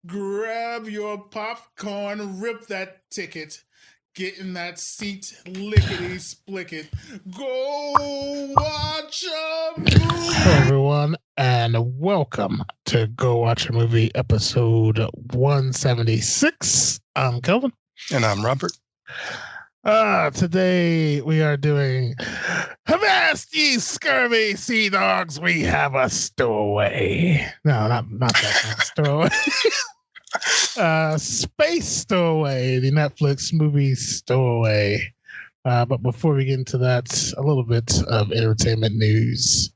Grab your popcorn, rip that ticket, get in that seat, lickety splicket. Go watch a movie. Hello, everyone, and welcome to Go Watch a Movie, episode 176. I'm Kelvin. And I'm Robert. Today we are doing Avast ye scurvy sea dogs, we have a stowaway. No, not that kind of stowaway. Space Stowaway, the Netflix movie Stowaway. But before we get into that, a little bit of entertainment news.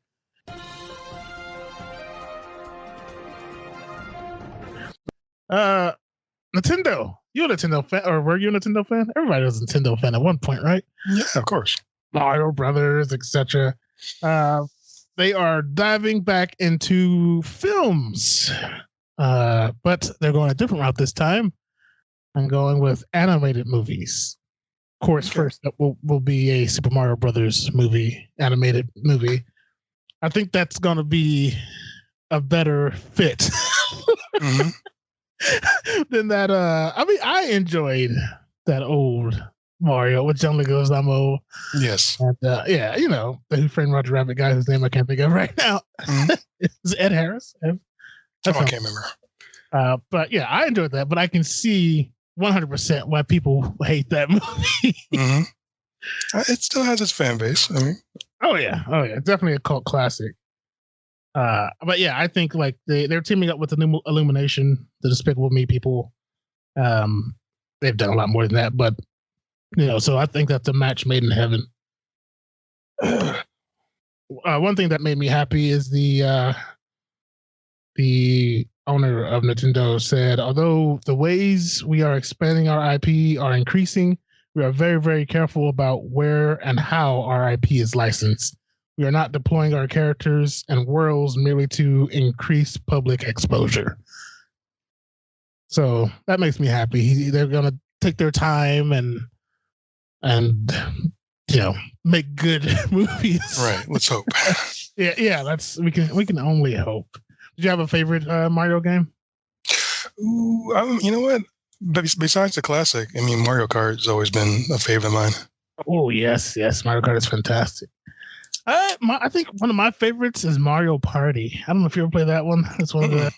Nintendo. You a Nintendo fan, or were you a Nintendo fan? Everybody was a Nintendo fan at one point, right? Yeah, of course. Mario Brothers, etc. They are diving back into films, but they're going a different route this time. I'm going with animated movies. Of course, first up will be a Super Mario Brothers movie, animated movie. I think that's going to be a better fit. Mm-hmm. Than that. I enjoyed that old Mario, which only goes I'm old. Yes. And yeah, you know, the Who Framed Roger Rabbit guy whose name I can't think of right now. Mm-hmm. Is Ed Harris? I can't remember. But yeah, I enjoyed that, but I can see 100% why people hate that movie. Mm-hmm. It still has its fan base. I mean, oh yeah, definitely a cult classic. But yeah, I think like they're teaming up with the new Illumination, the Despicable Me people. They've done a lot more than that, but you know, so I think that's a match made in heaven. One thing that made me happy is the owner of Nintendo said, although the ways we are expanding our IP are increasing, we are very, very careful about where and how our IP is licensed. We are not deploying our characters and worlds merely to increase public exposure. So that makes me happy. They're going to take their time and you know, make good movies. Right. Let's hope. yeah. We can only hope. Did you have a favorite Mario game? Ooh, you know what? Besides the classic, I mean, Mario Kart has always been a favorite of mine. Oh yes, Mario Kart is fantastic. I think one of my favorites is Mario Party. I don't know if you ever played that one. It's one of the.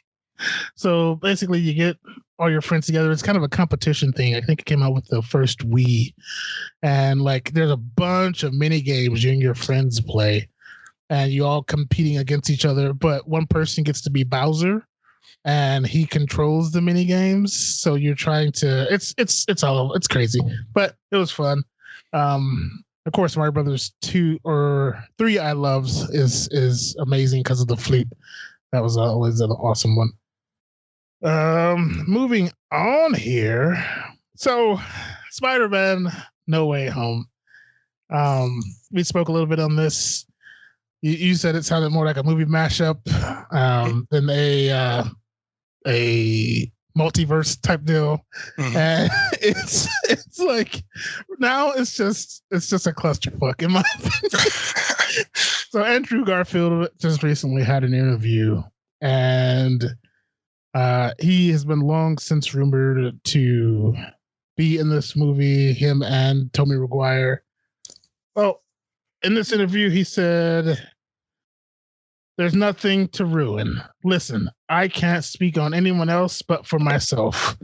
So basically, you get all your friends together. It's kind of a competition thing. I think it came out with the first Wii, and like there's a bunch of mini games you and your friends play, and you all competing against each other. But one person gets to be Bowser, and he controls the mini games. So you're trying to. It's crazy, but it was fun. Of course, Mario Brothers 2 or 3 I loves is amazing because of the fleet. That was always an awesome one. Moving on here. So, Spider-Man No Way Home. We spoke a little bit on this. You said it sounded more like a movie mashup than a multiverse type deal. Mm-hmm. And it's like now it's just a clusterfuck in my opinion. So Andrew Garfield just recently had an interview, and he has been long since rumored to be in this movie, him and Tobey Maguire. Well, in this interview he said, "There's nothing to ruin. Listen, I can't speak on anyone else but for myself.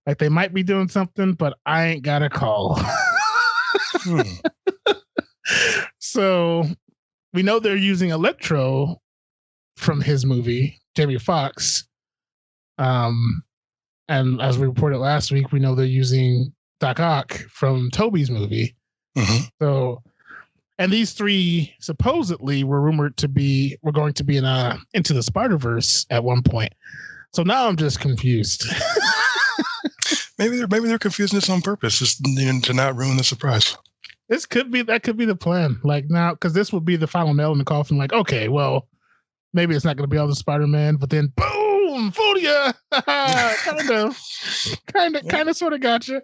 Like they might be doing something, but I ain't got a call." So we know they're using Electro from his movie, Jamie Foxx. And as we reported last week, we know they're using Doc Ock from Tobey's movie. Mm-hmm. So, and these three supposedly were rumored to be going to be in Into the Spider-Verse at one point. So now I'm just confused. Maybe they're confusing this on purpose, just to not ruin the surprise. That could be the plan. Like now, because this would be the final nail in the coffin. Like, okay, well, maybe it's not going to be all the Spider-Man, but then boom, fooled ya. kind of, sort of gotcha.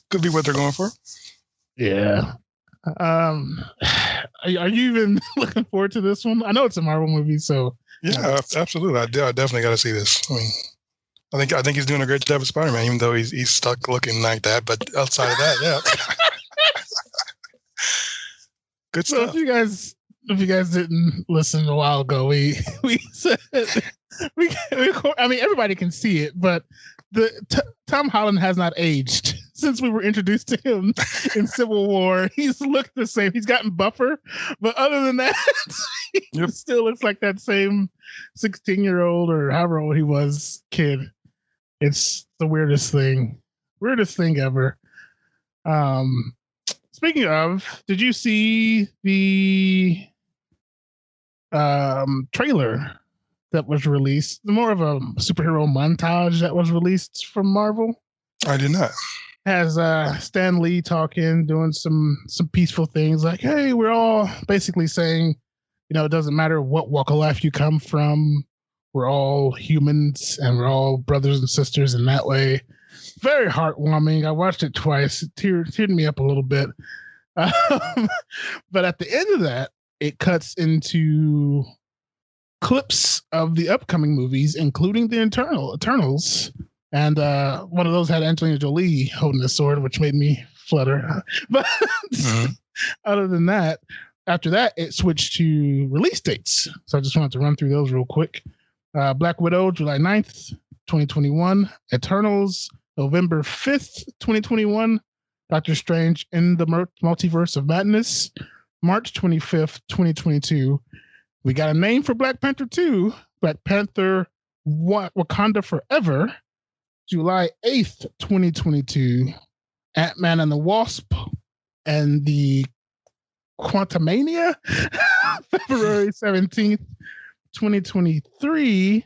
Could be what they're going for. Yeah. Are you even looking forward to this one? I know it's a Marvel movie, so Yeah, absolutely. I definitely got to see this. I mean, I think he's doing a great job of Spider-Man, even though he's stuck looking like that. But outside of that, yeah, good So stuff. if you guys didn't listen a while ago, we said I mean everybody can see it, but Tom Holland has not aged since we were introduced to him in Civil War. He's looked the same. He's gotten buffer, but other than that, he still looks like that same 16-year-old or however old he was kid. It's the weirdest thing ever. Speaking of, did you see the trailer that was released? More of a superhero montage that was released from Marvel. I did not. Has Stan Lee talking, doing some peaceful things like, hey, we're all basically saying, it doesn't matter what walk of life you come from. We're all humans and we're all brothers and sisters in that way. Very heartwarming. I watched it twice. It teared me up a little bit. But at the end of that, it cuts into clips of the upcoming movies, including the Eternals. And one of those had Angelina Jolie holding a sword, which made me flutter. But other than that, after that, it switched to release dates. So I just wanted to run through those real quick. Black Widow, July 9th, 2021. Eternals, November 5th, 2021. Doctor Strange in the Multiverse of Madness, March 25th, 2022. We got a name for Black Panther 2, Black Panther Wakanda Forever, July 8th, 2022. Ant-Man and the Wasp and the Quantumania, February 17th, 2023.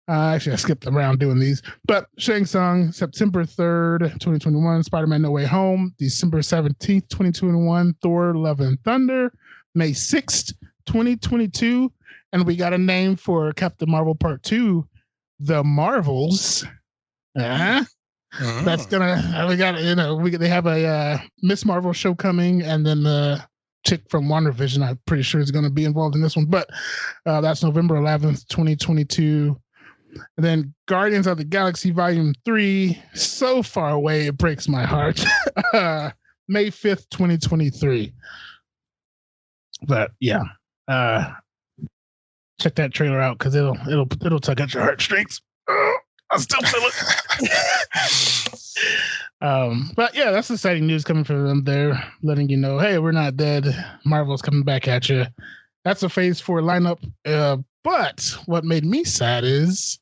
Actually, I skipped around doing these. But Shang Tsung, September 3rd, 2021. Spider-Man No Way Home, December 17th, 2021. Thor, Love and Thunder, May 6th, 2022. And we got a name for Captain Marvel Part 2, The Marvels. That's gonna, we got, they have a Miss Marvel show coming, and then the chick from WandaVision, I'm pretty sure is going to be involved in this one. But that's November 11th, 2022. And then Guardians of the Galaxy Volume 3, so far away, it breaks my heart. May 5th, 2023. But yeah, check that trailer out because it'll tug at your heartstrings. I still feel it. But yeah, that's exciting news coming from them. They're letting you know, hey, we're not dead. Marvel's coming back at you. That's a Phase 4 lineup. But what made me sad is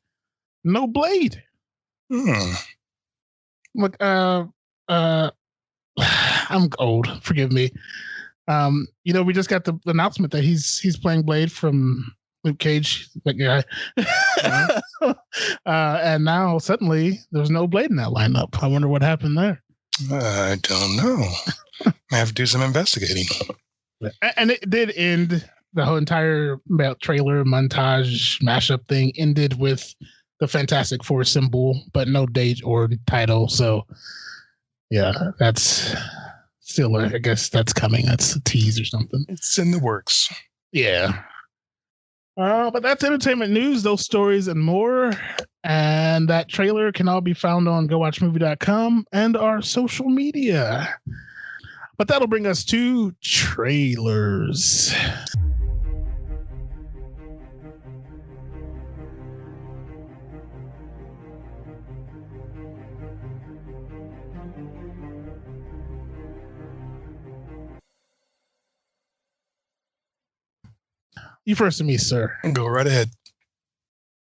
no Blade. Look, I'm old. Forgive me. We just got the announcement that he's playing Blade from Luke Cage, that guy. And now suddenly there's no Blade in that lineup. I wonder what happened there. I don't know. I have to do some investigating. And it did end. The whole entire trailer montage mashup thing ended with the Fantastic Four symbol, but no date or title. So yeah, that's still, I guess that's coming. That's a tease or something. It's in the works. Yeah. But that's entertainment news, those stories and more. And that trailer can all be found on gowatchmovie.com and our social media. But that'll bring us to trailers. You first to me, sir. Go right ahead.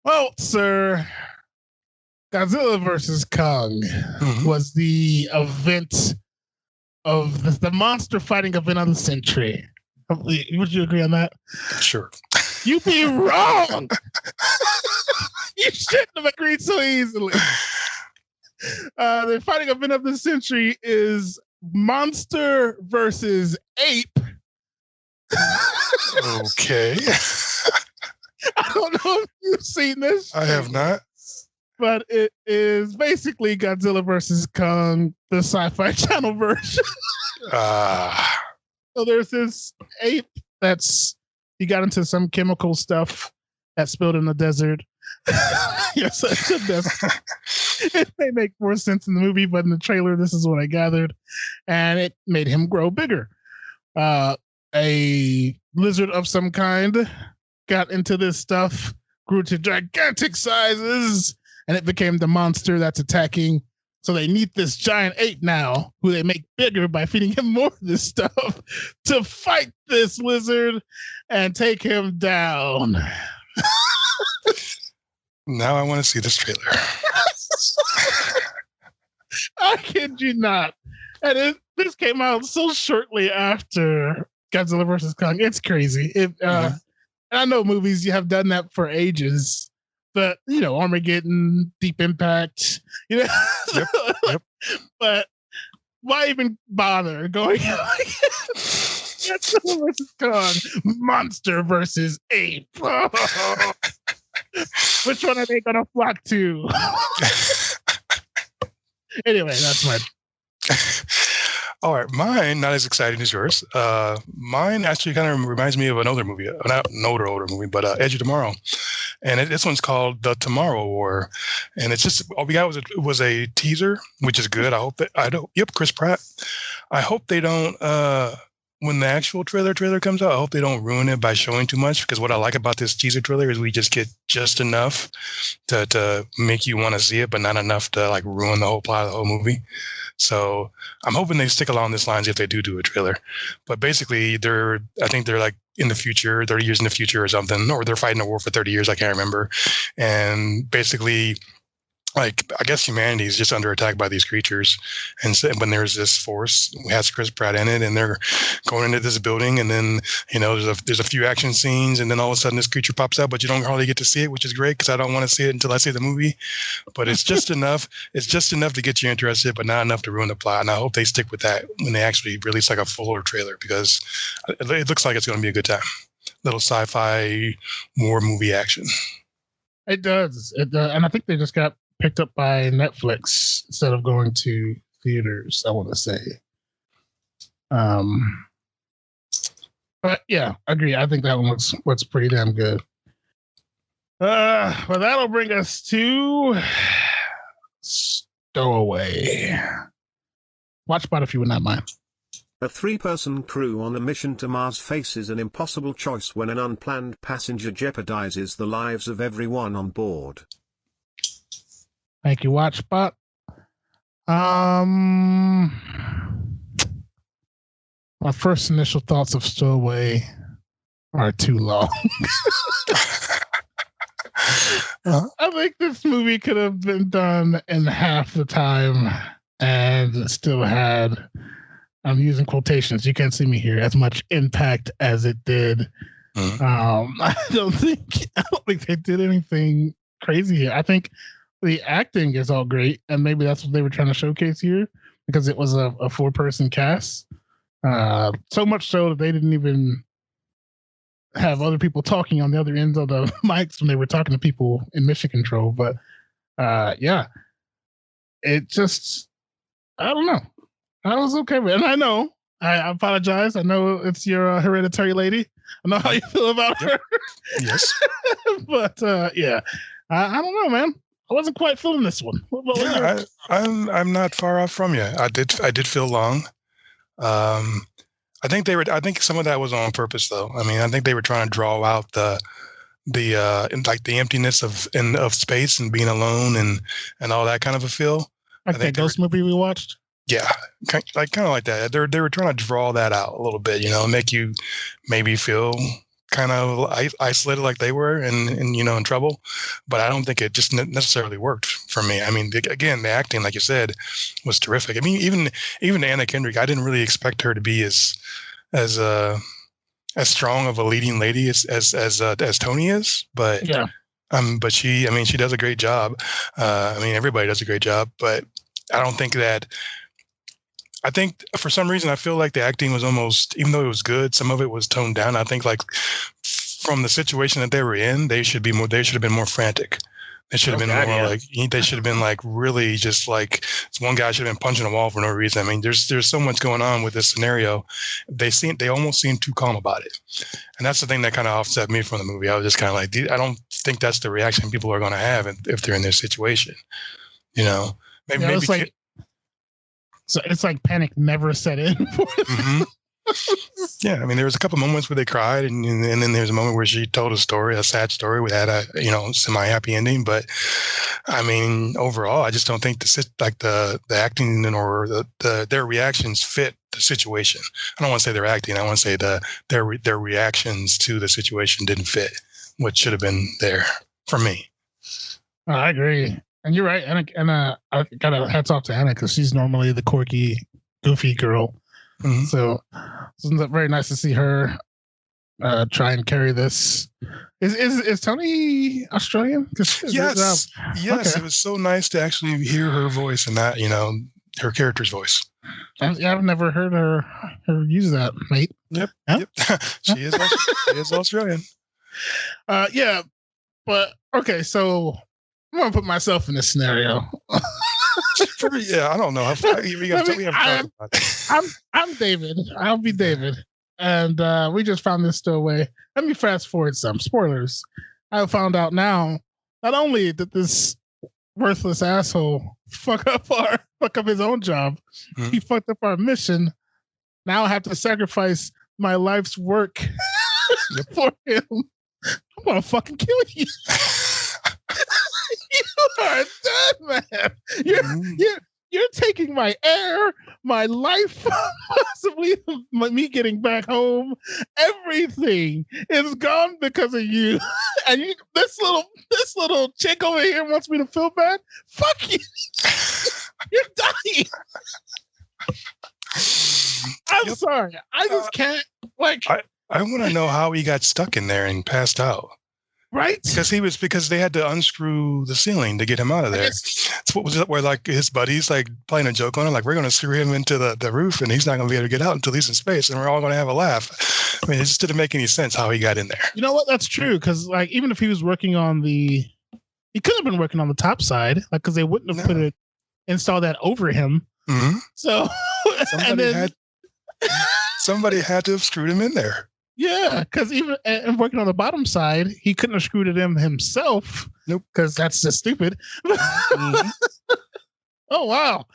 Well, sir, Godzilla versus Kong was the event of the monster fighting event of the century. Would you agree on that? Sure. You'd be wrong. You shouldn't have agreed so easily. The fighting event of the century is monster versus ape. Okay. I don't know if you've seen this. I have not. But it is basically Godzilla versus Kong, the Sci-Fi Channel version. So there's this ape he got into some chemical stuff that spilled in the desert. Yes, it may make more sense in the movie, but in the trailer, this is what I gathered, and it made him grow bigger. A lizard of some kind got into this stuff, grew to gigantic sizes, and it became the monster that's attacking. So they need this giant ape now, who they make bigger by feeding him more of this stuff, to fight this lizard and take him down. Now I want to see this trailer. I kid you not. And this came out so shortly after Godzilla vs. Kong. It's crazy. And I know movies, you have done that for ages. But, Armageddon, Deep Impact, Yep. But why even bother going Godzilla versus Kong, monster versus ape? Which one are they going to flock to? Anyway, that's my... All right, mine not as exciting as yours. Mine actually kind of reminds me of an older movie, not an older movie, but Edge of Tomorrow, and this one's called The Tomorrow War, and it's just all we got was a teaser, which is good. I hope that Chris Pratt. I hope they don't when the actual trailer comes out. I hope they don't ruin it by showing too much, because what I like about this teaser trailer is we just get just enough to make you want to see it, but not enough to like ruin the whole plot of the whole movie. So I'm hoping they stick along these lines if they do a trailer. But basically, I think they're like in the future, 30 years in the future or something, or they're fighting a war for 30 years. I can't remember. And basically, like, I guess humanity is just under attack by these creatures. And so, when there's this force, it has Chris Pratt in it, and they're going into this building, and then, there's a few action scenes, and then all of a sudden this creature pops up, but you don't hardly get to see it, which is great because I don't want to see it until I see the movie. But it's just enough. It's just enough to get you interested, but not enough to ruin the plot. And I hope they stick with that when they actually release like a fuller trailer, because it looks like it's going to be a good time. Little sci-fi war movie action. It does. And I think they just got picked up by Netflix instead of going to theaters, I want to say. But yeah, I agree. I think that one looks pretty damn good. Well, that'll bring us to Stowaway. Watch Spot if you would not mind. A 3-person crew on a mission to Mars faces an impossible choice when an unplanned passenger jeopardizes the lives of everyone on board. Thank you, Watch Spot. My first initial thoughts of Stowaway are too long. I think this movie could have been done in half the time and still had, I'm using quotations, you can't see me here, as much impact as it did. I don't think they did anything crazy here. I think the acting is all great, and maybe that's what they were trying to showcase here, because it was a 4-person cast. So much so that they didn't even have other people talking on the other ends of the mics when they were talking to people in mission control. But yeah, it just, I don't know. I was okay with it. And I know, I apologize. I know it's your hereditary lady. I know how you feel about her. Yes. But yeah, I don't know, man. I wasn't quite feeling this one. Yeah, I'm not far off from you. I did feel long. I think some of that was on purpose, though. I mean, I think they were trying to draw out the emptiness of space and being alone and all that kind of a feel. Like that ghost movie we watched. Yeah, kind of like that. They were trying to draw that out a little bit, make you maybe feel kind of isolated like they were and in trouble. But I don't think it just necessarily worked for me. I mean, again, the acting, like you said, was terrific. I mean, even Anna Kendrick, I didn't really expect her to be as strong of a leading lady as Tony is, but yeah. But she does a great job. Everybody does a great job, but I don't think that. I think for some reason I feel like the acting was almost, even though it was good, some of it was toned down. I think like from the situation that they were in, they should have been more frantic. It should have been more like they should have been like really just like one guy should have been punching a wall for no reason. I mean, there's so much going on with this scenario. They almost seem too calm about it, and that's the thing that kind of offset me from the movie. I was just kind of like, I don't think that's the reaction people are going to have if they're in this situation. You know, maybe it's like so it's like panic never set in. Mm-hmm. Yeah, I mean, there was a couple moments where they cried, and then there's a moment where she told a sad story, we had a semi-happy ending. But I mean, overall, I just don't think the acting or their reactions fit the situation. I don't want to say their acting. I want to say their reactions to the situation didn't fit what should have been there for me. I agree, and you're right. And I got a hats off to Anna because she's normally the quirky, goofy girl. Mm-hmm. So it's very nice to see her try and carry this. Is Tony Australian? Yes. Okay. It was so nice to actually hear her voice and that, her character's voice. I've never heard her use that, mate. Yep. She is Australian. Yeah, but okay, so I'm gonna put myself in this scenario. Yeah, I don't know. I'm David. I'll be David. And we just found this stowaway. Let me fast forward some spoilers. I found out now, not only did this worthless asshole fuck up his own job, he fucked up our mission. Now I have to sacrifice my life's work for him. I'm gonna fucking kill you. You are dead, man. You're taking my air, my life, possibly me getting back home. Everything is gone because of you. And this little chick over here wants me to feel bad. Fuck you. You're dying. I'm sorry. I just can't. Like, I want to know how he got stuck in there and passed out. Right? Because they had to unscrew the ceiling to get him out of there. It's what was it where like his buddies like playing a joke on him, like we're going to screw him into the roof and he's not going to be able to get out until he's in space and we're all going to have a laugh. I mean, it just didn't make any sense how he got in there. You know what? That's true. Because like even if he was working on he could have been working on the top side, like because they wouldn't have install that over him. Mm-hmm. So somebody had to have screwed him in there. Yeah, because even and working on the bottom side, he couldn't have screwed it in himself. Nope, because that's just stupid. Mm-hmm. Oh wow!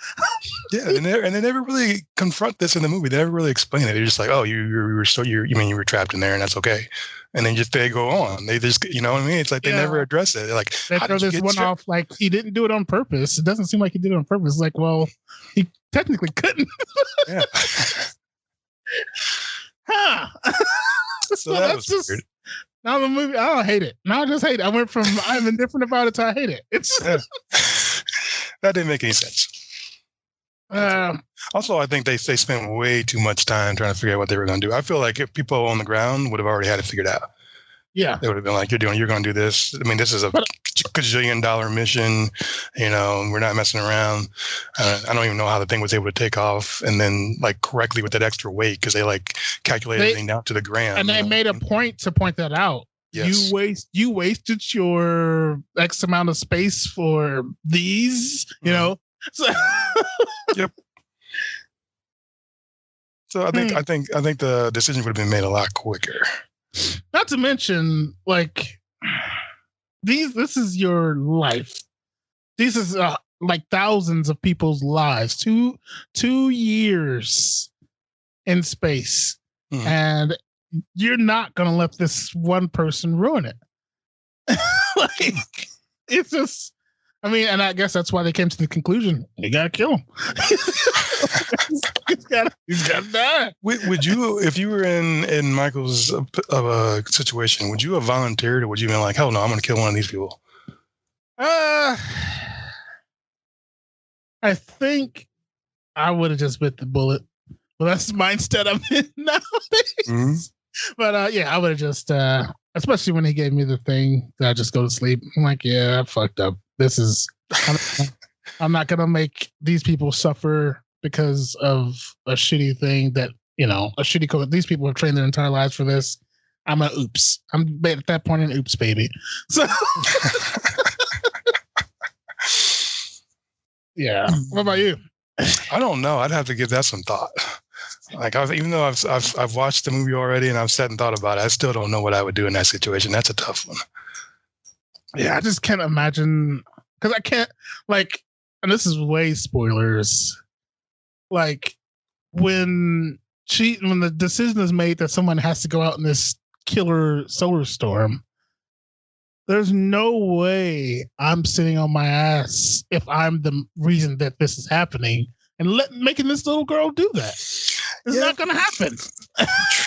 Yeah, and they never really confront this in the movie. They never really explain it. They're just like, "Oh, you were trapped in there, and that's okay." And then they go on. They just, you know what I mean? It's like they never address it. They're like, they throw this one off like he didn't do it on purpose. It doesn't seem like he did it on purpose. It's like, well, he technically couldn't. Yeah. Huh. So that was just weird. Now the movie, I don't hate it. Now I just hate it. I went from I'm indifferent about it to I hate it. That didn't make any sense. Also, I think they spent way too much time trying to figure out what they were going to do. I feel like if people on the ground would have already had it figured out. Yeah, they would have been like, you're going to do this. I mean, this is a gazillion-dollar mission. We're not messing around. I don't even know how the thing was able to take off and then like correctly with that extra weight because they like calculated everything down to the gram. And they made a point to point that out. Yes. You wasted your X amount of space for these. You know. So Yep. So I think the decision would have been made a lot quicker. Not to mention, like this is your life. This is like thousands of people's lives. 2 years in space, and you're not gonna let this one person ruin it. Like it's just. I mean, and I guess that's why they came to the conclusion you gotta kill him. he's gotta die. Would you, if you were in Michael's situation, would you have volunteered, or would you have been like, hell no, I'm gonna kill one of these people? I think I would have just bit the bullet. Well, that's the mindset I'm in nowadays. Mm-hmm. But yeah, I would have just, especially when he gave me the thing that I just go to sleep. I'm like, yeah, I fucked up. I'm not going to make these people suffer because of a shitty thing that, a shitty code. These people have trained their entire lives for this. I'm at that point an oops baby. So Yeah. What about you? I don't know. I'd have to give that some thought. Like, even though I've watched the movie already and I've sat and thought about it, I still don't know what I would do in that situation. That's a tough one. Yeah, I just can't imagine because I can't like, and this is way spoilers. Like when the decision is made that someone has to go out in this killer solar storm, there's no way I'm sitting on my ass if I'm the reason that this is happening and making this little girl do that. It's not going to happen.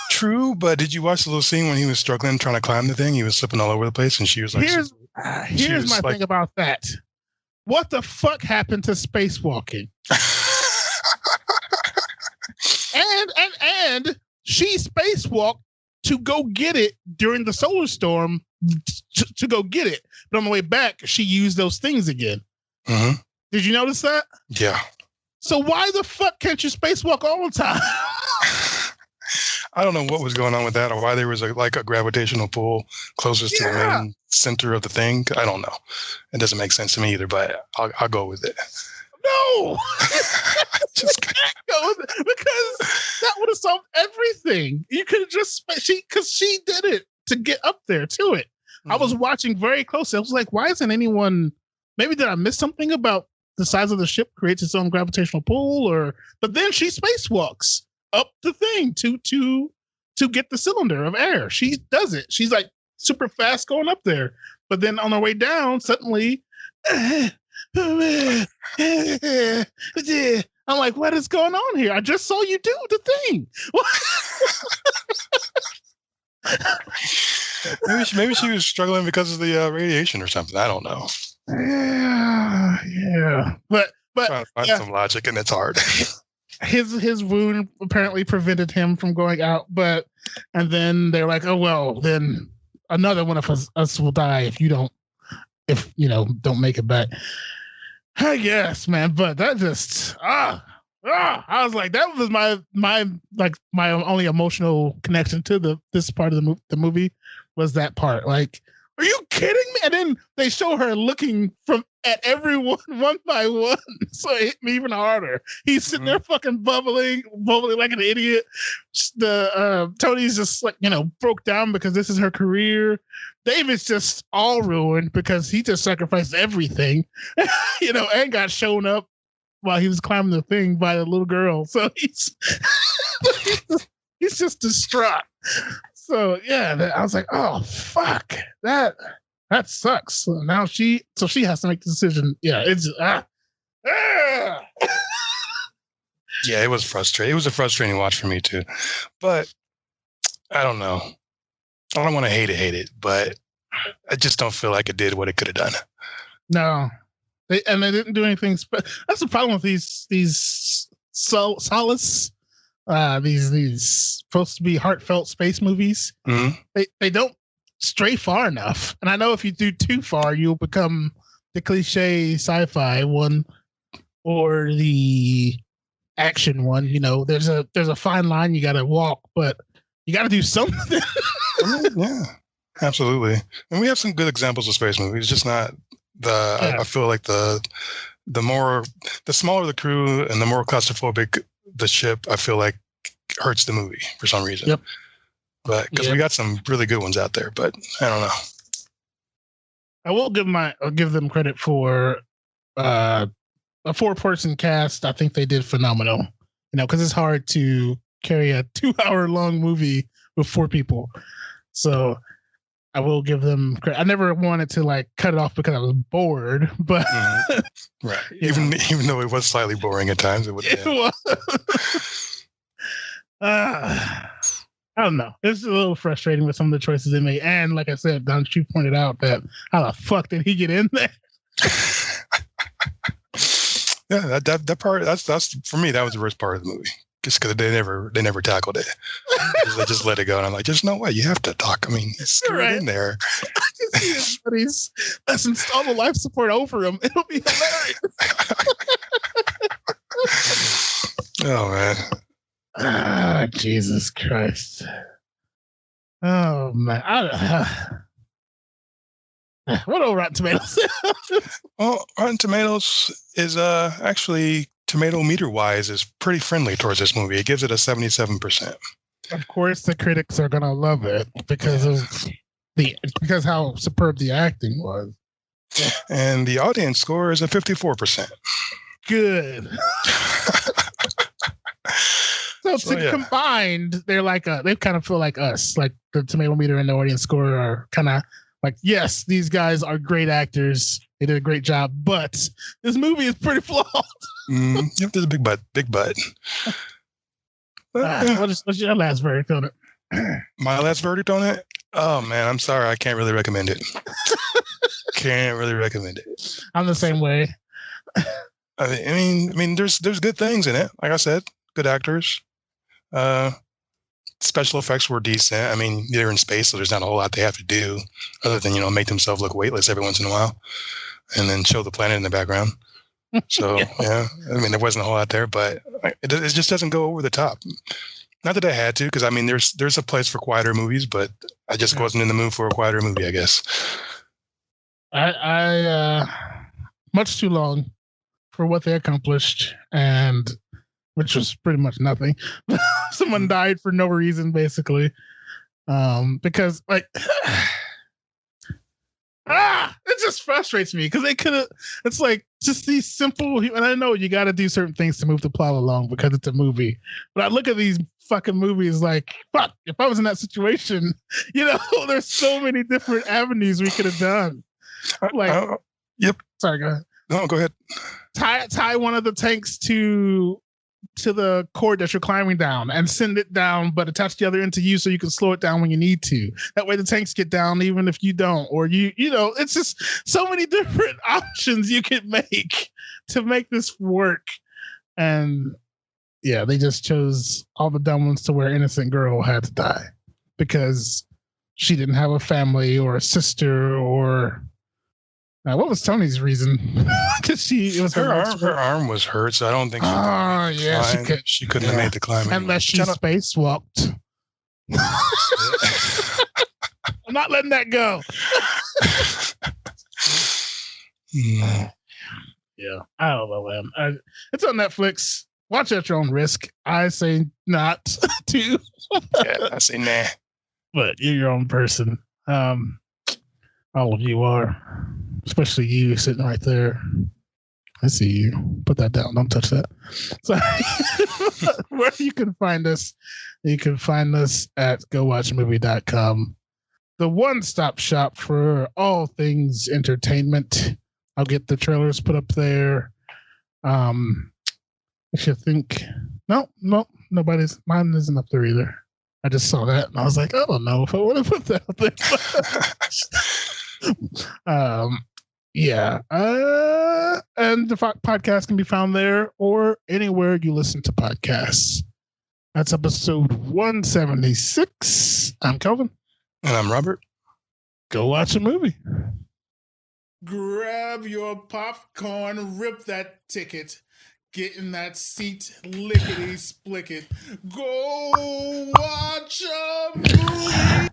True, but did you watch the little scene when he was struggling trying to climb the thing? He was slipping all over the place, and she was like, Here's my thing about that. What the fuck happened to spacewalking? and she spacewalked to go get it during the solar storm to go get it. But on the way back, she used those things again. Mm-hmm. Did you notice that? Yeah. So why the fuck can't you spacewalk all the time? I don't know what was going on with that or why there was a gravitational pull closest to the main center of the thing. I don't know. It doesn't make sense to me either, but I'll go with it. No! Just can't go with it because that would have solved everything. You could have just, because she did it to get up there to it. Mm-hmm. I was watching very closely. I was like, why isn't anyone, maybe did I miss something about the size of the ship creates its own gravitational pull but then she spacewalks up the thing to get the cylinder of air. She does it. She's like super fast going up there. But then on her way down, suddenly, I'm like, what is going on here? I just saw you do the thing. Maybe she was struggling because of the radiation or something. I don't know. Yeah. But trying to find some logic, and it's hard. His wound apparently prevented him from going out, and then they're like, oh well, then another one of us will die if you don't make it back. I guess, man, but that just I was like, that was my only emotional connection to this part of the movie was that part. Like, are you kidding me? And then they show her looking at everyone one by one, so it hit me even harder. He's sitting there fucking bubbling like an idiot. The Tony's just like broke down because this is her career. David's just all ruined because he just sacrificed everything, and got shown up while he was climbing the thing by the little girl. So he's just distraught. So yeah, I was like, oh fuck, that sucks. So now she has to make the decision. Yeah, it's Yeah, it was frustrating. It was a frustrating watch for me too. But I don't know. I don't want to hate it, but I just don't feel like it did what it could have done. No, they didn't do anything. That's the problem with these solace. These supposed to be heartfelt space movies. Mm-hmm. They don't stray far enough. And I know if you do too far, you'll become the cliche sci-fi one or the action one. There's a fine line you got to walk, but you got to do something. Yeah, absolutely. And we have some good examples of space movies, just not I feel like the smaller the crew and the more claustrophobic the ship, I feel like hurts the movie for some reason. Yep. But because we got some really good ones out there, but I don't know. I will give them credit for a 4-person cast. I think they did phenomenal. Because it's hard to carry a 2-hour-long movie with 4 people. So I will give them credit. I never wanted to cut it off because I was bored, but right. Even though it was slightly boring at times, it was. I don't know. It's a little frustrating with some of the choices they made, and like I said, Don, you pointed out that how the fuck did he get in there? Yeah, that part. That's for me. That was the worst part of the movie. Just because they never tackled it. They just let it go. And I'm like, there's no way you have to talk. I mean, screw it in there. I can see everybody's let's install the life support over him. It'll be hilarious. Oh, man. Ah, Jesus Christ. Oh, man. What old Rotten Tomatoes? Well, Rotten Tomatoes is actually tomato meter wise is pretty friendly towards this movie. It gives it a 77%. Of course, the critics are gonna love it because how superb the acting was. And the audience score is a 54%. Good. So combined, they're like they kind of feel like us, like the tomato meter and the audience score are kind of like, yes, these guys are great actors. They did a great job, but this movie is pretty flawed. Yep, there's a big butt. What's your last verdict on it? My last verdict on it? Oh man, I'm sorry, I can't really recommend it. Can't really recommend it. I'm the same way. I mean, there's good things in it. Like I said, good actors. Special effects were decent. I mean, they're in space, so there's not a whole lot they have to do other than make themselves look weightless every once in a while, and then show the planet in the background. So yeah, I mean, there wasn't a whole lot there, but it just doesn't go over the top. Not that I had to, because I mean, there's a place for quieter movies, but I just wasn't in the mood for a quieter movie, I guess. I much too long for what they accomplished, and which was pretty much nothing. Someone died for no reason, basically, because like. It just frustrates me because they could have. It's like just these simple, and I know you got to do certain things to move the plot along because it's a movie. But I look at these fucking movies like, fuck. If I was in that situation, there's so many different avenues we could have done. Like, yep. Sorry, go ahead. No, go ahead. Tie one of the tanks to the cord that you're climbing down and send it down, but attach the other end to you so you can slow it down when you need to. That way the tanks get down even if you don't, or it's just so many different options you could make to make this work. And yeah, they just chose all the dumb ones to where innocent girl had to die because she didn't have a family or a sister or what was Tony's reason? Because her arm was hurt, so I don't think she couldn't have made the climb unless she spacewalked. I'm not letting that go. Yeah, I don't know, man. It's on Netflix. Watch at your own risk. I say not to. Yeah, I say nah. But you're your own person. All of you are. Especially you sitting right there. I see you. Put that down. Don't touch that. So, where you can find us at gowatchmovie.com. The one-stop shop for all things entertainment. I'll get the trailers put up there. I should think. No, mine isn't up there either. I just saw that and I was like, I don't know if I want to put that up there. Yeah. And the podcast can be found there or anywhere you listen to podcasts. That's episode 176. I'm Kelvin. And I'm Robert. Go watch a movie. Grab your popcorn, rip that ticket, get in that seat, lickety split it. Go watch a movie.